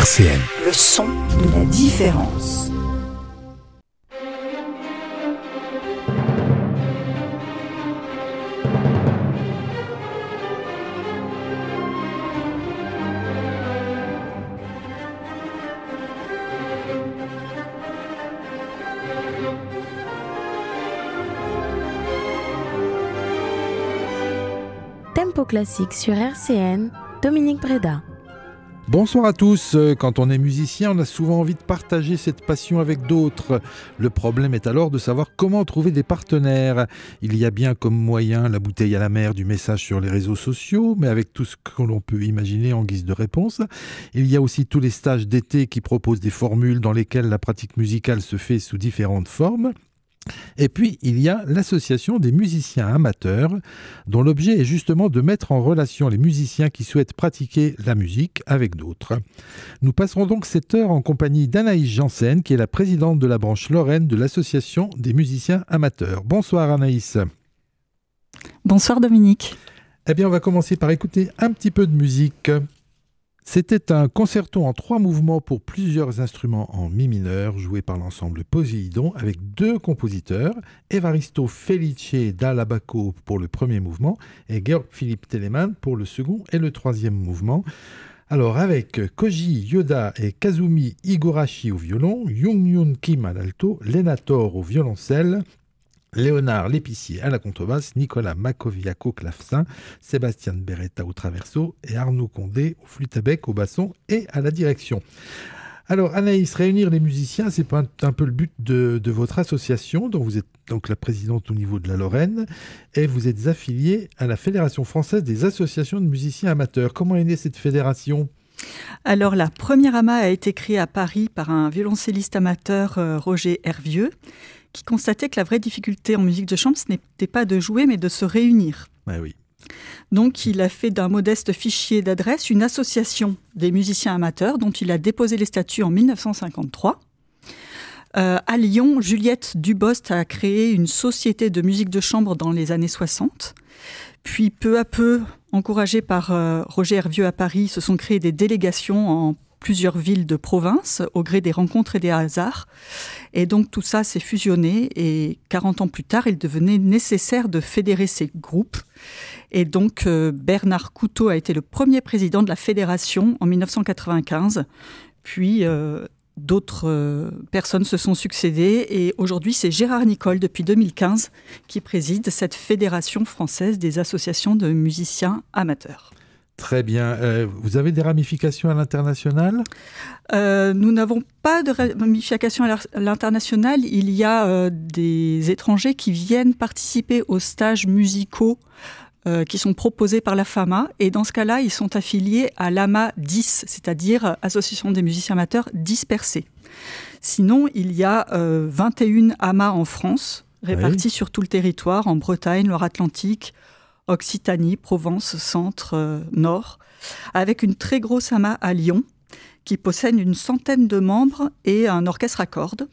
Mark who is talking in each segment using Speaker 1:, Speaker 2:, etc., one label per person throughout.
Speaker 1: RCN.
Speaker 2: Le son de la différence.
Speaker 3: Tempo classique sur RCN, Dominique Breda.
Speaker 1: Bonsoir à tous. Quand on est musicien, on a souvent envie de partager cette passion avec d'autres. Le problème est alors de savoir comment trouver des partenaires. Il y a bien comme moyen la bouteille à la mer du message sur les réseaux sociaux, mais avec tout ce que l'on peut imaginer en guise de réponse. Il y a aussi tous les stages d'été qui proposent des formules dans lesquelles la pratique musicale se fait sous différentes formes. Et puis, il y a l'association des musiciens amateurs, dont l'objet est justement de mettre en relation les musiciens qui souhaitent pratiquer la musique avec d'autres. Nous passerons donc cette heure en compagnie d'Anaïs Janssen, qui est la présidente de la branche Lorraine de l'association des musiciens amateurs. Bonsoir Anaïs.
Speaker 4: Bonsoir Dominique.
Speaker 1: Eh bien, on va commencer par écouter un petit peu de musique. C'était un concerto en 3 mouvements pour plusieurs instruments en mi mineur, joué par l'ensemble Poséidon avec 2 compositeurs, Evaristo Felice d'Alabaco pour le premier mouvement et Georg Philipp Telemann pour le second et le 3e mouvement. Alors avec Koji Yoda et Kazumi Higurashi au violon, Young-Yoon Kim à l'alto, Lena Thor au violoncelle, Léonard Lépicier à la contrebasse, Nicolas Makoviak au clavecin, Sébastien Beretta au traverso et Arnaud Condé au flûte à bec, au basson et à la direction. Alors Anaïs, réunir les musiciens, c'est pas un peu le but de votre association, dont vous êtes donc la présidente au niveau de la Lorraine, et vous êtes affiliée à la Fédération française des associations de musiciens amateurs. Comment est née cette fédération ?
Speaker 4: Alors la première AMA a été créée à Paris par un violoncelliste amateur, Roger Hervieux, qui constatait que la vraie difficulté en musique de chambre, ce n'était pas de jouer, mais de se réunir.
Speaker 1: Ah oui.
Speaker 4: Donc, il a fait d'un modeste fichier d'adresse une association des musiciens amateurs, dont il a déposé les statuts en 1953. À Lyon, Juliette Dubost a créé une société de musique de chambre dans les années 60. Puis, peu à peu, encouragés par Roger Hervieux à Paris, se sont créées des délégations en plusieurs villes de province, au gré des rencontres et des hasards. Et donc tout ça s'est fusionné et 40 ans plus tard, il devenait nécessaire de fédérer ces groupes. Et donc Bernard Couteau a été le premier président de la fédération en 1995. Puis d'autres personnes se sont succédées et aujourd'hui c'est Gérard Nicole depuis 2015 qui préside cette fédération française des associations de musiciens amateurs.
Speaker 1: Très bien. Vous avez des ramifications à l'international ?
Speaker 4: Nous n'avons pas de ramifications à l'international. Il y a des étrangers qui viennent participer aux stages musicaux qui sont proposés par la FAMA. Et dans ce cas-là, ils sont affiliés à l'AMA 10, c'est-à-dire Association des musiciens amateurs dispersés. Sinon, il y a 21 AMA en France, répartis sur tout le territoire, en Bretagne, Loire-Atlantique, Occitanie, Provence, Centre, Nord, avec une très grosse AMA à Lyon, qui possède une centaine de membres et un orchestre à cordes.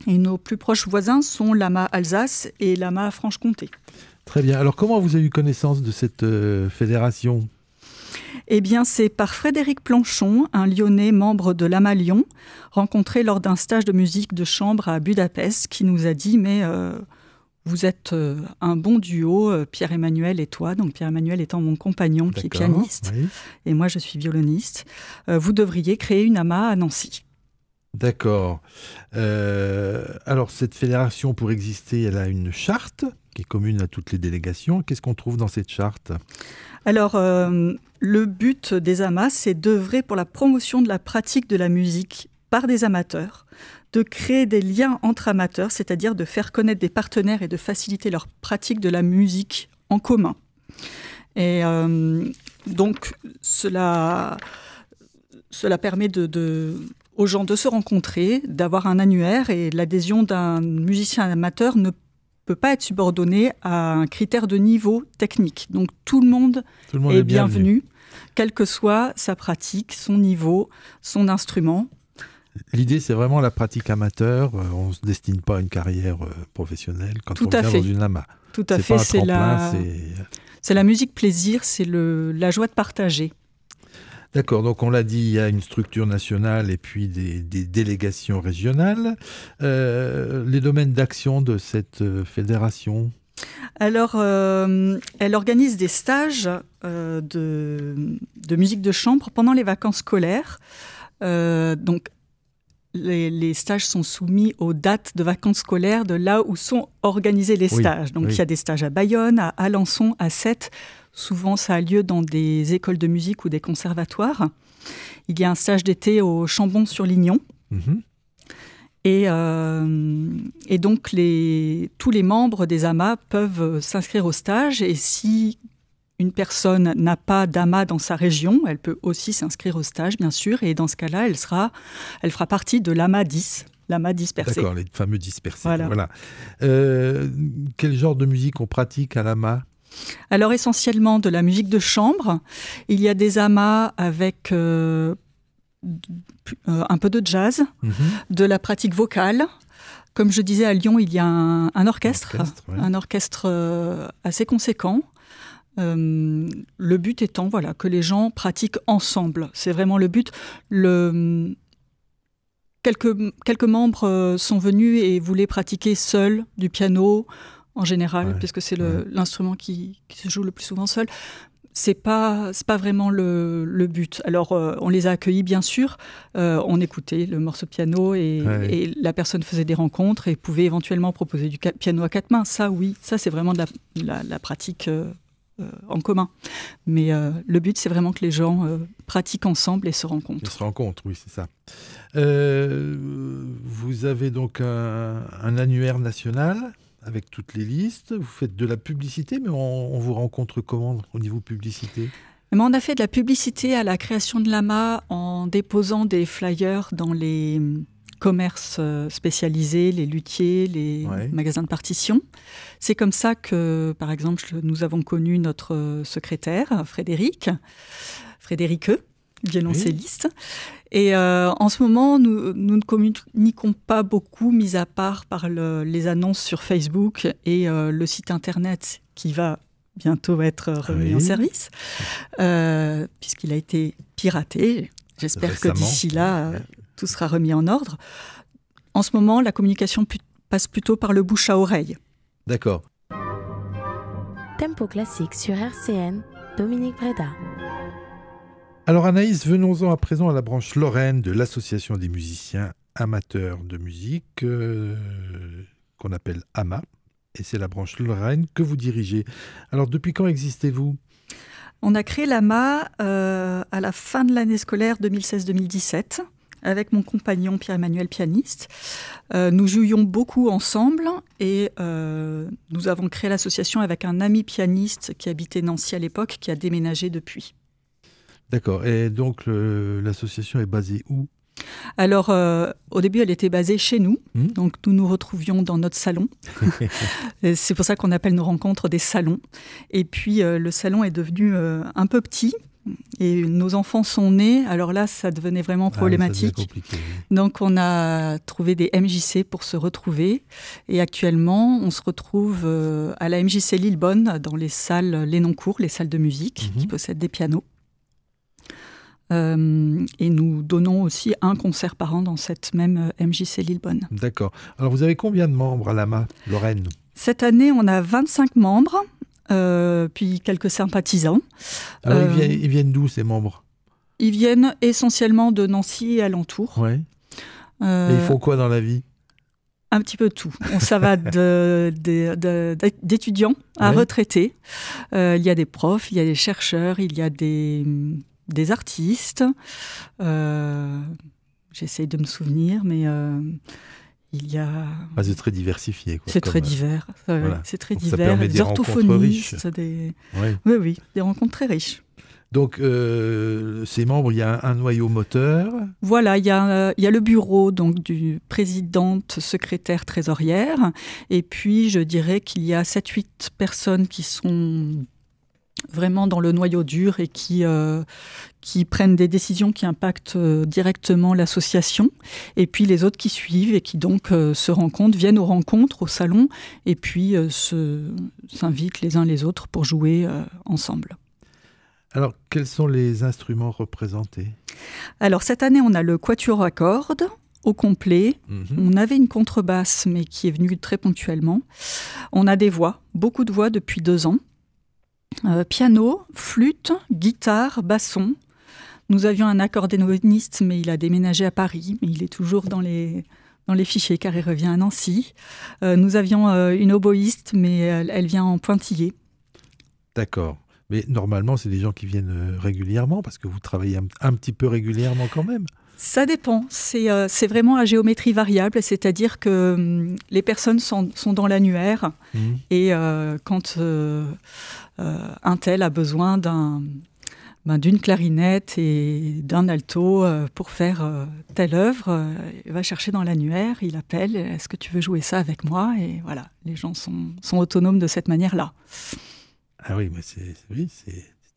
Speaker 4: Et nos plus proches voisins sont l'AMA Alsace et l'AMA Franche-Comté.
Speaker 1: Très bien. Alors, comment vous avez eu connaissance de cette fédération ?
Speaker 4: Eh bien, c'est par Frédéric Planchon, un Lyonnais membre de l'AMA Lyon, rencontré lors d'un stage de musique de chambre à Budapest, qui nous a dit « mais vous êtes un bon duo, Pierre-Emmanuel et toi », donc Pierre-Emmanuel étant mon compagnon qui est pianiste, oui. Et moi je suis violoniste, vous devriez créer une AMA à Nancy.
Speaker 1: D'accord. Alors cette fédération, pour exister, elle a une charte qui est commune à toutes les délégations. Qu'est-ce qu'on trouve dans cette charte ?
Speaker 4: Alors, le but des AMA, c'est d'œuvrer pour la promotion de la pratique de la musique par des amateurs, de créer des liens entre amateurs, c'est-à-dire de faire connaître des partenaires et de faciliter leur pratique de la musique en commun. Et donc, cela permet aux gens de se rencontrer, d'avoir un annuaire, et l'adhésion d'un musicien amateur ne peut pas être subordonnée à un critère de niveau technique. Donc, tout le monde est bienvenu, quelle que soit sa pratique, son niveau, son instrument.
Speaker 1: L'idée, c'est vraiment la pratique amateur. On ne se destine pas à une carrière professionnelle quand on vient dans une AMA.
Speaker 4: Tout à fait. C'est la musique plaisir, c'est la joie de partager.
Speaker 1: D'accord, donc on l'a dit, il y a une structure nationale et puis des délégations régionales. Les domaines d'action de cette fédération?
Speaker 4: Alors, elle organise des stages de musique de chambre pendant les vacances scolaires. Donc, les stages sont soumis aux dates de vacances scolaires de là où sont organisés les stages. Donc, il y a des stages à Bayonne, à Alençon, à Sète. Souvent, ça a lieu dans des écoles de musique ou des conservatoires. Il y a un stage d'été au Chambon-sur-Lignon. Et donc, tous les membres des amas peuvent s'inscrire au stage. Et si une personne n'a pas d'amas dans sa région, elle peut aussi s'inscrire au stage, bien sûr. Et dans ce cas-là, elle fera partie de l'AMA 10, l'AMA dispersé.
Speaker 1: D'accord, les fameux dispersés.
Speaker 4: Voilà.
Speaker 1: Quel genre de musique on pratique à l'AMA ?
Speaker 4: Alors, essentiellement de la musique de chambre. Il y a des amas avec un peu de jazz, de la pratique vocale. Comme je disais, à Lyon, il y a un orchestre, un orchestre assez conséquent. Le but étant que les gens pratiquent ensemble. C'est vraiment le but. Quelques membres sont venus et voulaient pratiquer seuls du piano, en général, puisque c'est l'instrument qui se joue le plus souvent seul. C'est pas vraiment le but. Alors, on les a accueillis, bien sûr. On écoutait le morceau de piano et la personne faisait des rencontres et pouvait éventuellement proposer du piano à quatre mains. Ça, oui, ça, c'est vraiment de la pratique en commun. Mais le but, c'est vraiment que les gens pratiquent ensemble et se rencontrent.
Speaker 1: Ils se rencontrent, oui, c'est ça. Vous avez donc un annuaire national avec toutes les listes. Vous faites de la publicité, mais on vous rencontre comment au niveau publicité ?
Speaker 4: On a fait de la publicité à la création de l'AMA en déposant des flyers dans les commerces spécialisés, les luthiers, les magasins de partitions. C'est comme ça que, par exemple, nous avons connu notre secrétaire, Frédéric, violoncelliste. Et en ce moment, nous ne communiquons pas beaucoup, mis à part par les annonces sur Facebook et le site Internet qui va bientôt être remis en service, puisqu'il a été piraté. J'espère que d'ici là, tout sera remis en ordre. En ce moment, la communication passe plutôt par le bouche à oreille.
Speaker 1: D'accord.
Speaker 3: Tempo classique sur RCN, Dominique Breda.
Speaker 1: Alors Anaïs, venons-en à présent à la branche Lorraine de l'Association des musiciens amateurs de musique, qu'on appelle AMA, et c'est la branche Lorraine que vous dirigez. Alors depuis quand existez-vous ?
Speaker 4: On a créé l'AMA à la fin de l'année scolaire 2016-2017, avec mon compagnon Pierre-Emmanuel, pianiste. Nous jouions beaucoup ensemble et nous avons créé l'association avec un ami pianiste qui habitait Nancy à l'époque, qui a déménagé depuis. D'accord.
Speaker 1: Et donc, l'association est basée où ?
Speaker 4: Alors, au début, elle était basée chez nous. Donc, nous nous retrouvions dans notre salon. C'est pour ça qu'on appelle nos rencontres des salons. Et puis, le salon est devenu un peu petit. Et nos enfants sont nés. Alors là, ça devenait vraiment problématique.
Speaker 1: Ça devient compliqué, oui.
Speaker 4: Donc, on a trouvé des MJC pour se retrouver. Et actuellement, on se retrouve à la MJC Lillebonne, dans les salles Lénoncourt, les salles de musique, qui possèdent des pianos. Et nous donnons aussi un concert par an dans cette même MJC Lillebonne.
Speaker 1: D'accord. Alors, vous avez combien de membres à l'AMA Lorraine ?
Speaker 4: Cette année, on a 25 membres, puis quelques sympathisants.
Speaker 1: Alors, ils viennent d'où, ces membres ?
Speaker 4: Ils viennent essentiellement de Nancy et alentours.
Speaker 1: Ouais. Et ils font quoi dans la vie ?
Speaker 4: Un petit peu tout. Ça va d'étudiants à retraités. Il y a des profs, il y a des chercheurs, il y a des artistes. J'essaie de me souvenir, mais il y a...
Speaker 1: c'est très diversifié.
Speaker 4: C'est très divers.
Speaker 1: Voilà.
Speaker 4: C'est très
Speaker 1: Donc,
Speaker 4: divers.
Speaker 1: Ça permet des rencontres riches.
Speaker 4: Oui, des rencontres très riches.
Speaker 1: Donc, ces membres, il y a un noyau moteur.
Speaker 4: Voilà, il y a le bureau donc, du présidente, secrétaire, trésorière. Et puis, je dirais qu'il y a 7-8 personnes qui sont vraiment dans le noyau dur et qui prennent des décisions qui impactent directement l'association. Et puis les autres qui suivent et qui donc se rencontrent, viennent aux rencontres, au salon, et puis s'invitent les uns les autres pour jouer ensemble.
Speaker 1: Alors, quels sont les instruments représentés?
Speaker 4: Alors, cette année, on a le quatuor à cordes au complet. On avait une contrebasse, mais qui est venue très ponctuellement. On a des voix, beaucoup de voix depuis 2 ans. Piano, flûte, guitare, basson. Nous avions un accordéoniste, mais il a déménagé à Paris, mais il est toujours dans les fichiers car il revient à Nancy. Nous avions une oboïste, mais elle vient en pointillé.
Speaker 1: D'accord. Mais normalement, c'est des gens qui viennent régulièrement, parce que vous travaillez un petit peu régulièrement quand même.
Speaker 4: Ça dépend. C'est vraiment à géométrie variable, c'est-à-dire que les personnes sont dans l'annuaire et quand un tel a besoin d'une clarinette et d'un alto pour faire telle œuvre, il va chercher dans l'annuaire, il appelle, est-ce que tu veux jouer ça avec moi? Et voilà, les gens sont autonomes de cette manière-là.
Speaker 1: Ah oui, mais c'est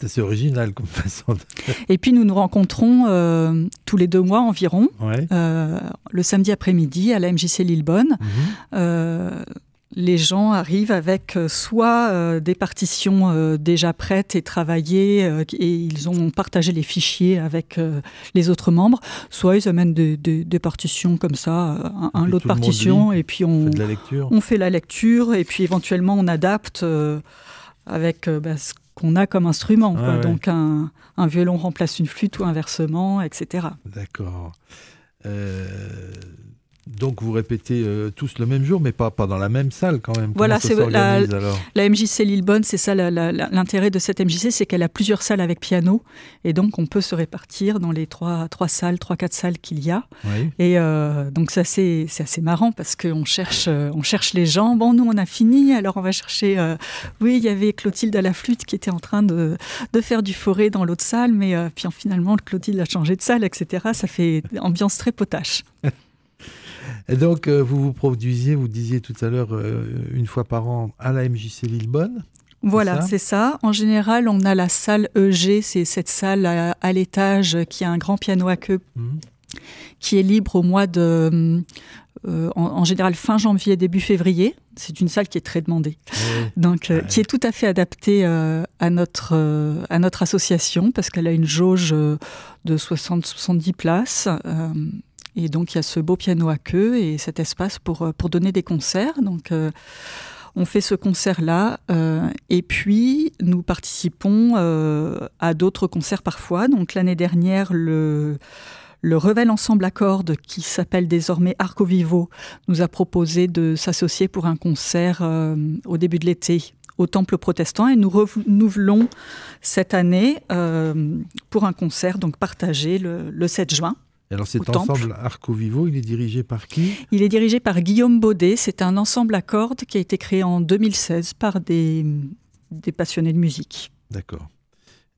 Speaker 1: assez original comme façon de...
Speaker 4: Et puis nous nous rencontrons tous les 2 mois environ,
Speaker 1: Ouais.
Speaker 4: le samedi après-midi à la MJC Lillebonne. Les gens arrivent avec soit des partitions déjà prêtes et travaillées et ils ont partagé les fichiers avec les autres membres, soit ils amènent des partitions comme ça, un lot de partitions, et puis on fait la lecture et puis éventuellement on adapte avec ce qu'on a comme instrument.
Speaker 1: Ah, ouais.
Speaker 4: Donc un violon remplace une flûte ou inversement, etc.
Speaker 1: D'accord. Donc vous répétez tous le même jour, mais pas dans la même salle quand même.
Speaker 4: Voilà,
Speaker 1: c'est
Speaker 4: la MJC Lillebonne, c'est ça l'intérêt de cette MJC, c'est qu'elle a plusieurs salles avec piano, et donc on peut se répartir dans les 3-4 salles qu'il y a.
Speaker 1: Oui.
Speaker 4: Et donc c'est assez marrant parce qu'on cherche les gens. Bon, nous on a fini, alors on va chercher. Oui, il y avait Clotilde à la flûte qui était en train de faire du forêt dans l'autre salle, mais puis finalement Clotilde a changé de salle, etc. Ça fait ambiance très potache.
Speaker 1: Et donc, vous produisiez, vous disiez tout à l'heure, une fois par an à la MJC Lillebonne.
Speaker 4: Voilà, c'est ça. En général, on a la salle EG, c'est cette salle à l'étage qui a un grand piano à queue qui est libre au mois de... en général, fin janvier, début février. C'est une salle qui est très demandée. Oui. Donc, qui est tout à fait adaptée à notre association parce qu'elle a une jauge de 60-70 places. Et donc, il y a ce beau piano à queue et cet espace pour donner des concerts. Donc, on fait ce concert-là. Et puis, nous participons à d'autres concerts parfois. Donc, l'année dernière, le Revel Ensemble à cordes, qui s'appelle désormais Arco Vivo, nous a proposé de s'associer pour un concert au début de l'été au Temple protestant. Et nous renouvelons cette année pour un concert donc partagé le 7 juin.
Speaker 1: Alors cet ensemble Arco Vivo, il est dirigé par qui? Il
Speaker 4: est dirigé par Guillaume Baudet. C'est un ensemble à cordes qui a été créé en 2016 par des passionnés de musique.
Speaker 1: D'accord.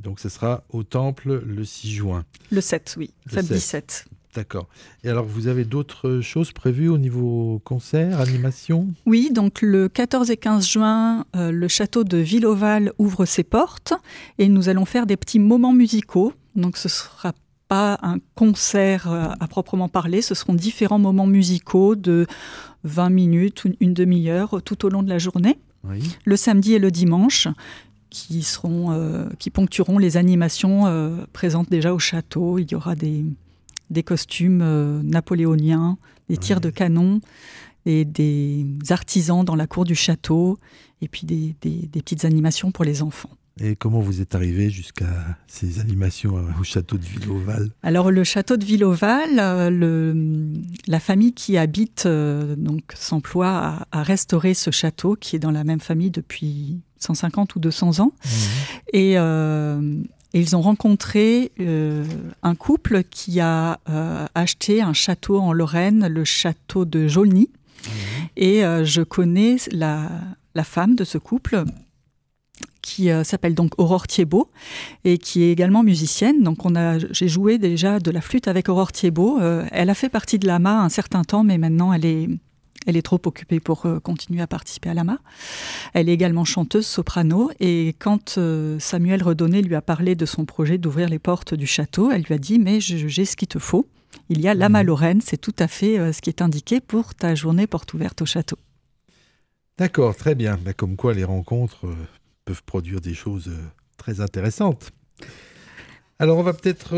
Speaker 1: Donc ce sera au Temple le 6 juin.
Speaker 4: Le 7, oui. Samedi 7.
Speaker 1: D'accord. Et alors vous avez d'autres choses prévues au niveau concert, animation?
Speaker 4: Oui, donc le 14 et 15 juin, le château de Villeauval ouvre ses portes et nous allons faire des petits moments musicaux. Donc ce sera pas un concert à proprement parler, ce seront différents moments musicaux de 20 minutes ou une demi-heure tout au long de la journée, oui. Le samedi et le dimanche, qui ponctueront les animations présentes déjà au château. Il y aura des costumes napoléoniens, des tirs de canon, et des artisans dans la cour du château, et puis des petites animations pour les enfants.
Speaker 1: Et comment vous êtes arrivé jusqu'à ces animations au château de Villeauval?
Speaker 4: Alors le château de Villeauval, la famille qui habite s'emploie à restaurer ce château qui est dans la même famille depuis 150 ou 200 ans. Et ils ont rencontré un couple qui a acheté un château en Lorraine, le château de Jaulny. Et je connais la femme de ce couple qui s'appelle donc Aurore Thiebaud et qui est également musicienne. Donc j'ai joué déjà de la flûte avec Aurore Thiebaud. Elle a fait partie de l'AMA un certain temps, mais maintenant elle est trop occupée pour continuer à participer à l'AMA. Elle est également chanteuse soprano et quand Samuel Redonné lui a parlé de son projet d'ouvrir les portes du château, elle lui a dit « mais j'ai ce qu'il te faut. Il y a l'AMA Lorraine, c'est tout à fait ce qui est indiqué pour ta journée porte ouverte au château. »
Speaker 1: D'accord, très bien. Comme quoi les rencontres peuvent produire des choses très intéressantes. Alors, on va peut-être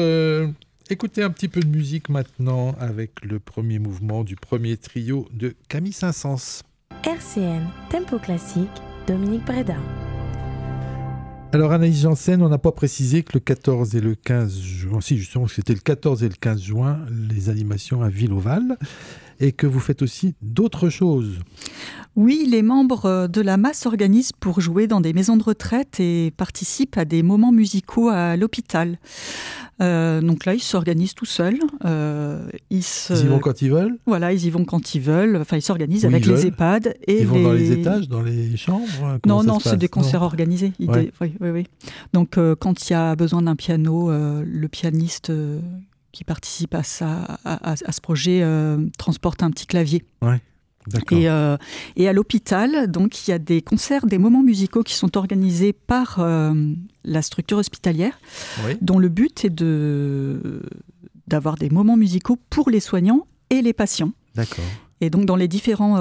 Speaker 1: écouter un petit peu de musique maintenant avec le premier mouvement du premier trio de Camille Saint-Saëns.
Speaker 3: RCN Tempo Classique, Dominique Breda.
Speaker 1: Alors Anaïs Janssen, on n'a pas précisé que le 14 et le 15 juin, si justement c'était le 14 et le 15 juin, les animations à Ville-Oval, et que vous faites aussi d'autres choses.
Speaker 4: Oui, les membres de l'AMA s'organisent pour jouer dans des maisons de retraite et participent à des moments musicaux à l'hôpital. Donc là, ils s'organisent tout seuls.
Speaker 1: Ils y vont quand ils veulent ?
Speaker 4: Voilà, ils y vont quand ils veulent. Enfin, ils s'organisent avec les EHPAD. Et
Speaker 1: ils vont dans les étages, dans les chambres ?
Speaker 4: Non, c'est des concerts organisés.
Speaker 1: Ouais.
Speaker 4: Oui. Donc, quand il y a besoin d'un piano, le pianiste qui participe à ce projet transporte un petit clavier.
Speaker 1: Ouais. D'accord.
Speaker 4: Et à l'hôpital, donc, il y a des concerts, des moments musicaux qui sont organisés par la structure hospitalière, dont le but est d'avoir des moments musicaux pour les soignants et les patients.
Speaker 1: D'accord.
Speaker 4: Et donc, dans les différents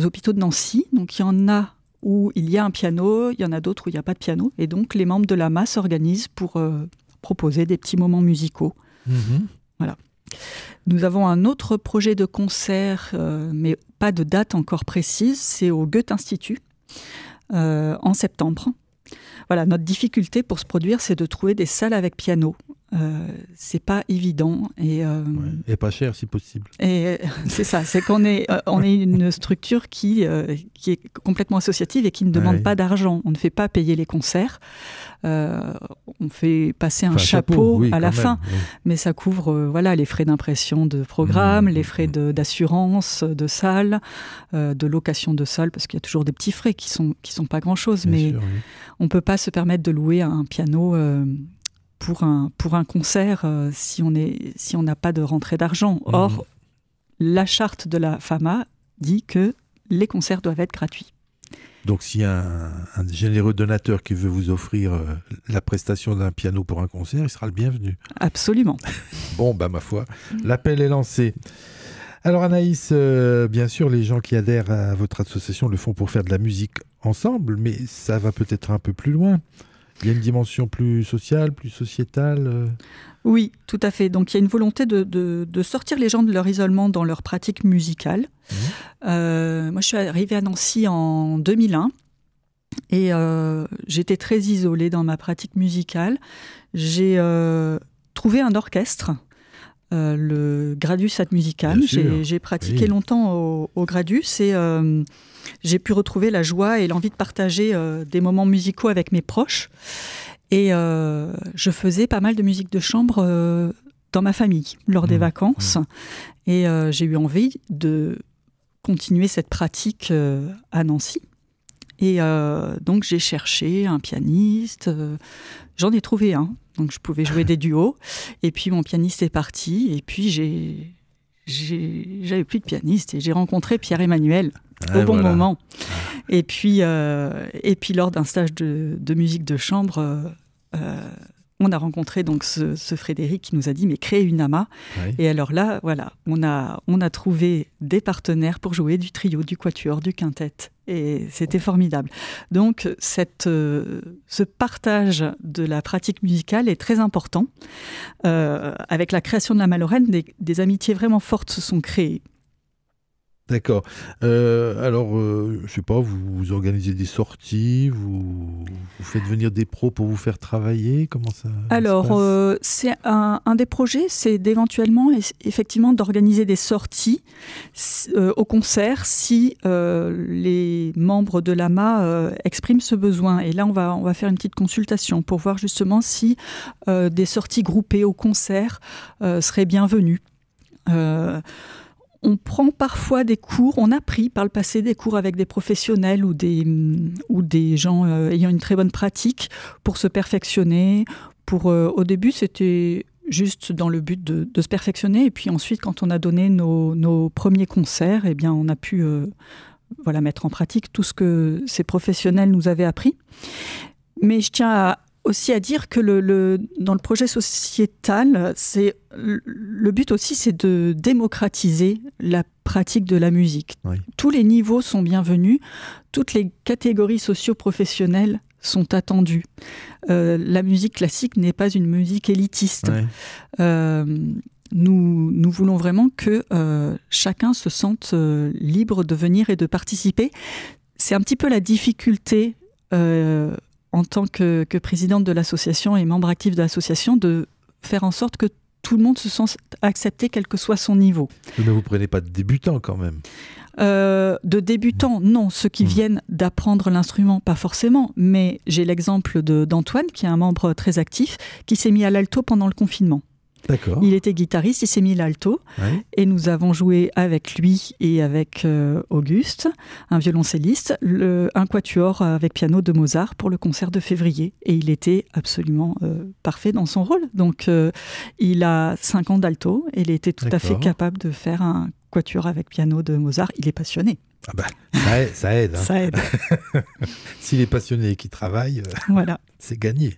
Speaker 4: hôpitaux de Nancy, donc, il y en a où il y a un piano, il y en a d'autres où il n'y a pas de piano. Et donc, les membres de l'AMA s'organisent pour proposer des petits moments musicaux. Voilà. Nous avons un autre projet de concert, mais pas de date encore précise, c'est au Goethe-Institut, en septembre. Voilà, notre difficulté pour se produire, c'est de trouver des salles avec piano. C'est pas évident. Et
Speaker 1: pas cher, si possible.
Speaker 4: Et c'est ça, c'est qu'on est une structure qui est complètement associative et qui ne demande pas d'argent. On ne fait pas payer les concerts. On fait passer un chapeau à la fin, mais ça couvre les frais d'impression de programme, les frais d'assurance de salle, de location de salle, parce qu'il y a toujours des petits frais qui sont pas grand-chose, mais on peut pas se permettre de louer un piano pour un concert si on n'a pas de rentrée d'argent. Or, la charte de la FAMA dit que les concerts doivent être gratuits.
Speaker 1: Donc, s'il y a un généreux donateur qui veut vous offrir la prestation d'un piano pour un concert, il sera le bienvenu.
Speaker 4: Absolument.
Speaker 1: Bon, ma foi, l'appel est lancé. Alors Anaïs, bien sûr, les gens qui adhèrent à votre association le font pour faire de la musique ensemble, mais ça va peut-être un peu plus loin. Il y a une dimension plus sociale, plus sociétale
Speaker 4: Oui, tout à fait. Donc il y a une volonté de sortir les gens de leur isolement dans leur pratique musicale. Moi, je suis arrivée à Nancy en 2001 et j'étais très isolée dans ma pratique musicale. J'ai trouvé un orchestre, le Gradus Ad Musicam. J'ai pratiqué longtemps au Gradus et j'ai pu retrouver la joie et l'envie de partager des moments musicaux avec mes proches. Et je faisais pas mal de musique de chambre dans ma famille, lors des vacances. Et j'ai eu envie de continuer cette pratique à Nancy. Et donc j'ai cherché un pianiste. J'en ai trouvé un. Donc je pouvais jouer des duos. Et puis mon pianiste est parti. Et puis j'avais plus de pianiste. Et j'ai rencontré Pierre-Emmanuel au bon moment. Et puis lors d'un stage de musique de chambre, on a rencontré donc ce Frédéric qui nous a dit mais créez une AMA. Et alors là, voilà, on a trouvé des partenaires pour jouer du trio, du quatuor, du quintet. Et c'était formidable. Donc ce partage de la pratique musicale est très important. Avec la création de la Malorraine, des amitiés vraiment fortes se sont créées.
Speaker 1: D'accord. Alors, je sais pas, vous organisez des sorties, vous faites venir des pros pour vous faire travailler, comment ça
Speaker 4: Alors,
Speaker 1: se passe
Speaker 4: c'est un des projets, c'est d'éventuellement, effectivement, d'organiser des sorties au concert si les membres de l'AMA expriment ce besoin. Et là, on va faire une petite consultation pour voir justement si des sorties groupées au concert seraient bienvenues. On prend parfois des cours, on a pris par le passé des cours avec des professionnels ou des gens ayant une très bonne pratique pour se perfectionner. Au début, c'était juste dans le but de se perfectionner. Et puis ensuite, quand on a donné nos premiers concerts, eh bien, on a pu mettre en pratique tout ce que ces professionnels nous avaient appris. Mais je tiens aussi à dire que dans le projet sociétal, le but aussi, c'est de démocratiser la pratique de la musique. Oui. Tous les niveaux sont bienvenus, toutes les catégories socio-professionnelles sont attendus. La musique classique n'est pas une musique élitiste. Ouais. Nous voulons vraiment que chacun se sente libre de venir et de participer. C'est un petit peu la difficulté en tant que présidente de l'association et membre actif de l'association de faire en sorte que tout le monde se sent accepté quel que soit son niveau.
Speaker 1: Mais vous ne prenez pas de débutants quand même.
Speaker 4: De débutants, non. Ceux qui viennent d'apprendre l'instrument, pas forcément. Mais j'ai l'exemple d'Antoine, qui est un membre très actif, qui s'est mis à l'alto pendant le confinement.
Speaker 1: D'accord.
Speaker 4: Il était guitariste, il s'est mis à l'alto. Ouais. Et nous avons joué avec lui et avec Auguste, un violoncelliste, un quatuor avec piano de Mozart pour le concert de février. Et il était absolument parfait dans son rôle. Donc, il a 5 ans d'alto et il était tout à fait capable de faire un quatuor avec piano de Mozart. Il est passionné.
Speaker 1: Ah bah, ça aide. Hein.
Speaker 4: Ça aide.
Speaker 1: S'il est passionné et qu'il travaille,
Speaker 4: voilà.
Speaker 1: C'est gagné.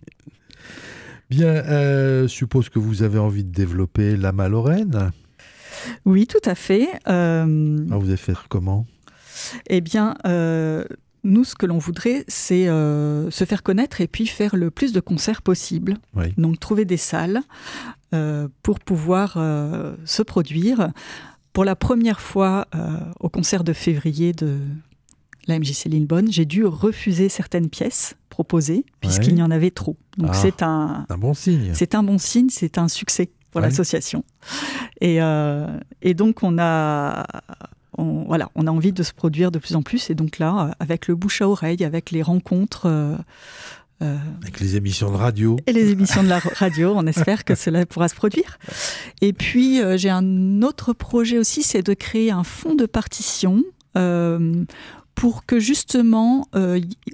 Speaker 1: Bien, je suppose que vous avez envie de développer l'AMA Lorraine.
Speaker 4: Oui, tout à fait.
Speaker 1: Vous allez faire comment ?
Speaker 4: Eh bien, nous, ce que l'on voudrait, c'est se faire connaître et puis faire le plus de concerts possible. Oui. Donc, trouver des salles pour pouvoir se produire. Pour la première fois, au concert de février de la MJC Lillebonne, j'ai dû refuser certaines pièces proposées, puisqu'il y en avait trop. Donc c'est un
Speaker 1: bon signe.
Speaker 4: C'est un bon signe, c'est un succès pour l'association. Et donc on a envie de se produire de plus en plus. Et donc là, avec le bouche à oreille, avec les rencontres...
Speaker 1: avec les émissions de radio.
Speaker 4: Et les émissions de la radio, on espère que cela pourra se produire. Et puis, j'ai un autre projet aussi, c'est de créer un fonds de partition pour que justement,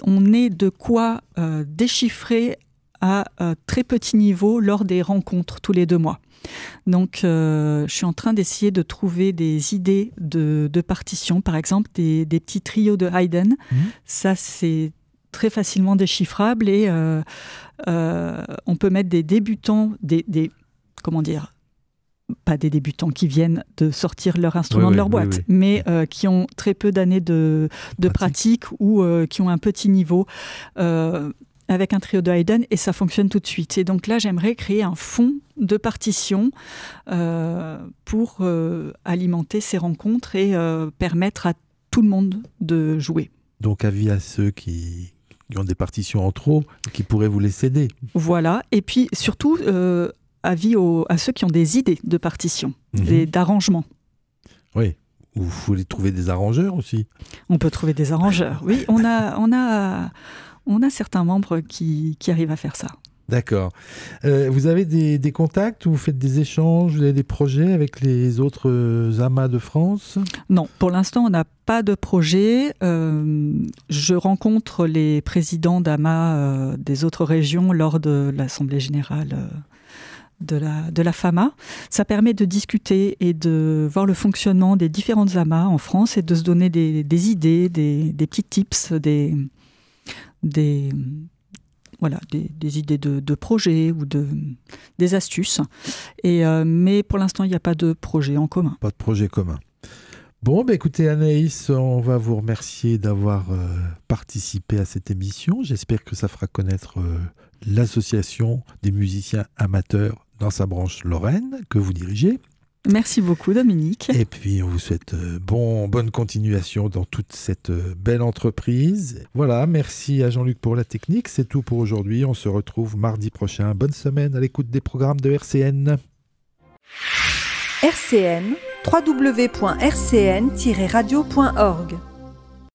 Speaker 4: on ait de quoi déchiffrer à très petit niveau lors des rencontres tous les 2 mois. Donc, je suis en train d'essayer de trouver des idées de partition, par exemple des petits trios de Haydn. Ça, c'est très facilement déchiffrable et on peut mettre des débutants, comment dire, pas des débutants qui viennent de sortir leur instrument de leur boîte, mais qui ont très peu d'années de pratique ou qui ont un petit niveau avec un trio de Haydn et ça fonctionne tout de suite. Et donc là, j'aimerais créer un fonds de partition pour alimenter ces rencontres et permettre à tout le monde de jouer.
Speaker 1: Donc avis à ceux qui ont des partitions en trop et qui pourraient vous les céder.
Speaker 4: Voilà, et puis surtout avis à ceux qui ont des idées de partition et d'arrangement.
Speaker 1: Oui, ou vous voulez trouver des arrangeurs aussi.
Speaker 4: On peut trouver des arrangeurs, oui. On a certains membres qui arrivent à faire ça.
Speaker 1: D'accord. Vous avez des contacts, vous faites des échanges, vous avez des projets avec les autres amas de France ?
Speaker 4: Non, pour l'instant, on n'a pas de projet. Je rencontre les présidents d'amas des autres régions lors de l'Assemblée générale de la FAMA. Ça permet de discuter et de voir le fonctionnement des différentes amas en France et de se donner des idées, des petits tips, des idées de projets ou des astuces. Mais pour l'instant, il n'y a pas de projet en commun.
Speaker 1: Pas de projet commun. Bon, écoutez Anaïs, on va vous remercier d'avoir participé à cette émission. J'espère que ça fera connaître l'association des musiciens amateurs dans sa branche Lorraine que vous dirigez.
Speaker 4: Merci beaucoup Dominique.
Speaker 1: Et puis on vous souhaite bonne continuation dans toute cette belle entreprise. Voilà, merci à Jean-Luc pour la technique. C'est tout pour aujourd'hui. On se retrouve mardi prochain. Bonne semaine à l'écoute des programmes de RCN.
Speaker 2: RCN, www.rcn-radio.org